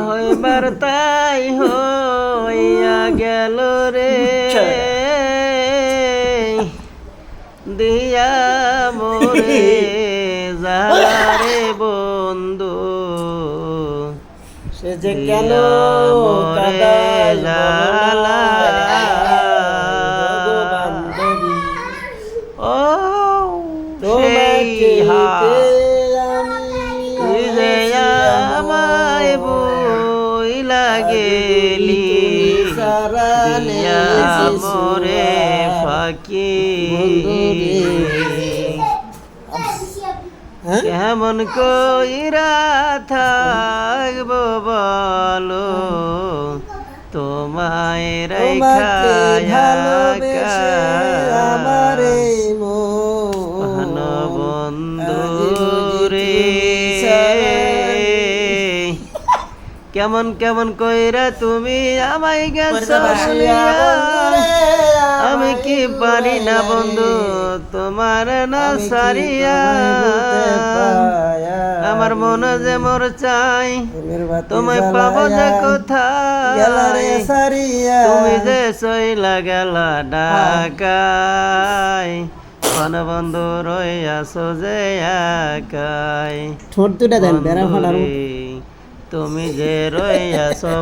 হইবার তাই হইয়া গেল রে দিয়া মোরে যারে বন্ধু সে যে কেন মোরে জালা ও সেই তুই যে আমায় বইলা গেলি দিয়া মোরে ফাঁকি কেমন কইরা থাকবো বলো তোমায় রেখা আমারে বন্ধু রে কেমন কেমন কইরা তুমি আমায় গেছো আমি কি পারি না বন্ধু তোমার না সারিয়া আমার মনে যে মোর চাই তোমায় পাবো যে কোথায় তুমি যে সইলা গেলা ঢাকায় কোন বন্ধু রইয়াছো যে একাই ঠোঁট দুটা দেন বেড়া ফালার তুমি যে রইয়াছো